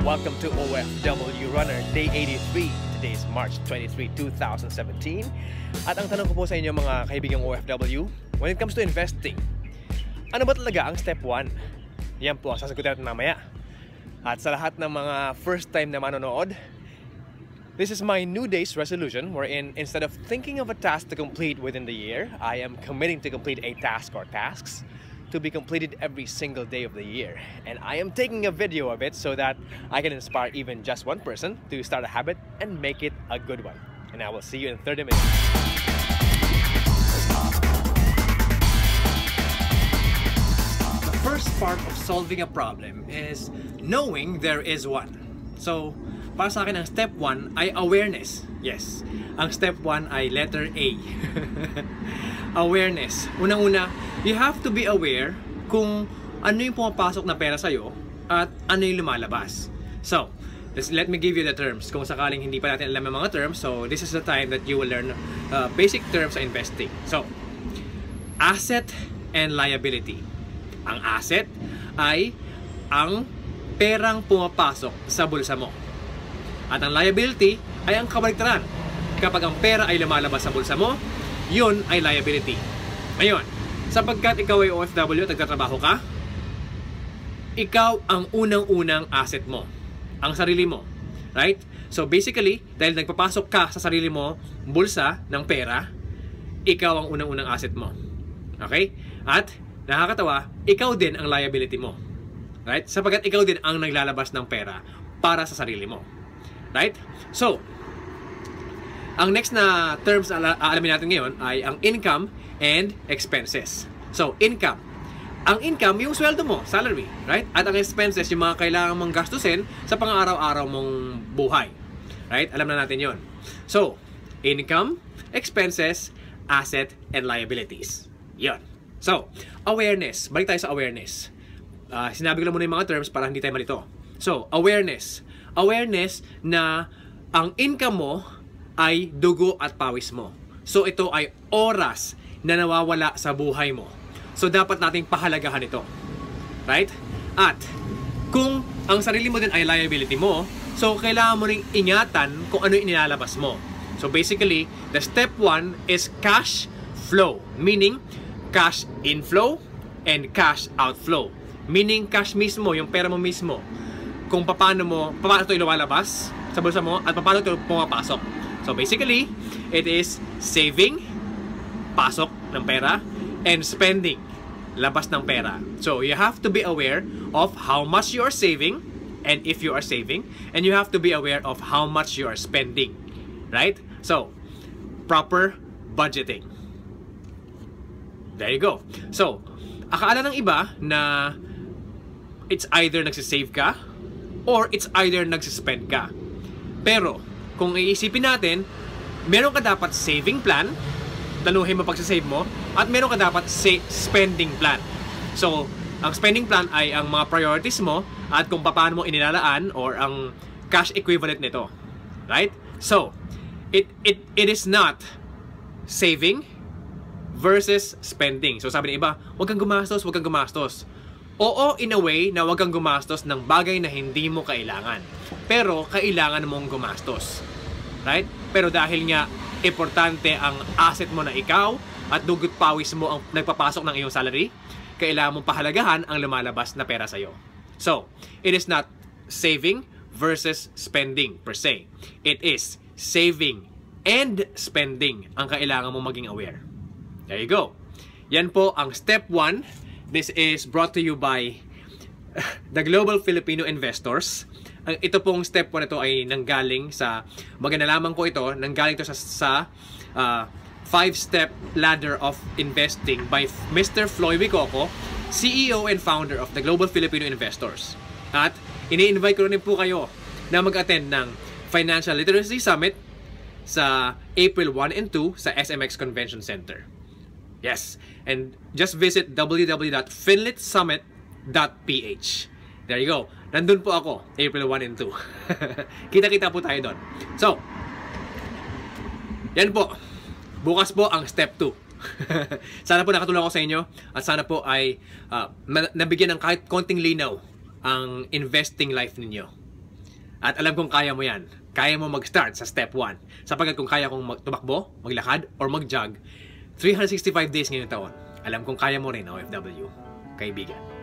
Welcome to OFW Runner Day 83. Today is March 23, 2017. At ang tanong ko po sa inyo mga kaibigang OFW, when it comes to investing, ano ba talaga ang step 1? Yan po ang sasagutin natin mamaya. At sa lahat ng mga first time na manonood, this is my New Day's resolution wherein instead of thinking of a task to complete within the year, I am committing to complete a task or tasks to be completed every single day of the year. And I am taking a video of it so that I can inspire even just one person to start a habit and make it a good one. And I will see you in 30 minutes. The first part of solving a problem is knowing there is one. So, para sa akin ang step 1 ay awareness. Yes, ang step 1 ay letter A. Awareness. Unang-una, you have to be aware kung ano yung pumapasok na pera sa'yo at ano yung lumalabas. So, let me give you the terms. Kung sakaling hindi pa natin alam yung mga terms, so this is the time that you will learn basic terms sa investing. So, asset and liability. Ang asset ay ang perang pumapasok sa bulsa mo. At ang liability ay ang kabaligtaran. Kapag ang pera ay lumalabas sa bulsa mo, yun ay liability. Ngayon, sapagkat ikaw ay OFW at nagtatrabaho ka, ikaw ang unang-unang asset mo. Ang sarili mo. Right? So basically, dahil nagpapasok ka sa sarili mo, bulsa ng pera, ikaw ang unang-unang asset mo. Okay? At nakakatawa, ikaw din ang liability mo. Right? Sapagkat ikaw din ang naglalabas ng pera para sa sarili mo. Right? So, ang next na terms na aalamin natin ngayon ay ang income and expenses. So, income. Ang income, yung sweldo mo, salary, right? At ang expenses, yung mga kailangan mong gastusin sa pang-araw-araw mong buhay. Right? Alam na natin yon. So, income, expenses, asset, and liabilities. Yon. So, awareness. Balik tayo sa awareness. Sinabi ko lang muna yung mga terms para hindi tayo malito. So, awareness. Awareness na ang income mo ay dugo at pawis mo. So ito ay oras na nawawala sa buhay mo. So dapat nating pahalagahan ito. Right? At kung ang sarili mo din ay liability mo, so kailangan mo ring ingatan kung ano yung inilalabas mo. So basically, the step 1 is cash flow. Meaning, cash inflow and cash outflow. Meaning, cash mismo, yung pera mo mismo. Kung paano ito ilalabas sa bulsa mo at paano ito pumapasok. So basically, it is saving, pasok ng pera, and spending, labas ng pera. So you have to be aware of how much you are saving, and if you are saving, and you have to be aware of how much you are spending. Right? So, proper budgeting. There you go. So, akala ng iba na it's either nagsisave ka, or it's either nagsispend ka. Pero, kung iisipin natin, meron ka dapat saving plan, tanuhin mo pagsasave mo, at meron ka dapat spending plan. So, ang spending plan ay ang mga priorities mo at kung paano mo inilalaan or ang cash equivalent nito. Right? So, it is not saving versus spending. So, sabi ng iba, huwag kang gumastos, huwag kang gumastos. Oo, in a way na huwag kang gumastos ng bagay na hindi mo kailangan. Pero, kailangan mong gumastos. Right? Pero dahil nga, importante ang asset mo na ikaw at dugot pawis mo ang nagpapasok ng iyong salary, kailangan mong pahalagahan ang lumalabas na pera sa'yo. So, it is not saving versus spending per se. It is saving and spending ang kailangan mong maging aware. There you go. Yan po ang step 1. This is brought to you by the Global Filipino Investors. Ito pong step 1 ito ay nanggaling sa, maganalaman ko ito, nanggaling ito sa 5-step ladder of investing by Mr. Floyd Wicoco, CEO and founder of the Global Filipino Investors. At ini-invite ko rin po kayo na mag-attend ng Financial Literacy Summit sa April 1 and 2 sa SMX Convention Center. Yes, and just visit www.finlitsummit.ph. There you go. Nandun po ako, April 1 and 2. Kita-kita po tayo doon. So, yan po. Bukas po ang step 2. Sana po nakatulong ako sa inyo at sana po ay nabigyan ng kahit konting linaw ang investing life ninyo. At alam kong kaya mo yan. Kaya mo mag-start sa step 1. Sapagkat kung kaya kong tumakbo, maglakad, or mag-jog, 365 days ngayong taon. Alam kong kaya mo rin, OFW. Kaibigan.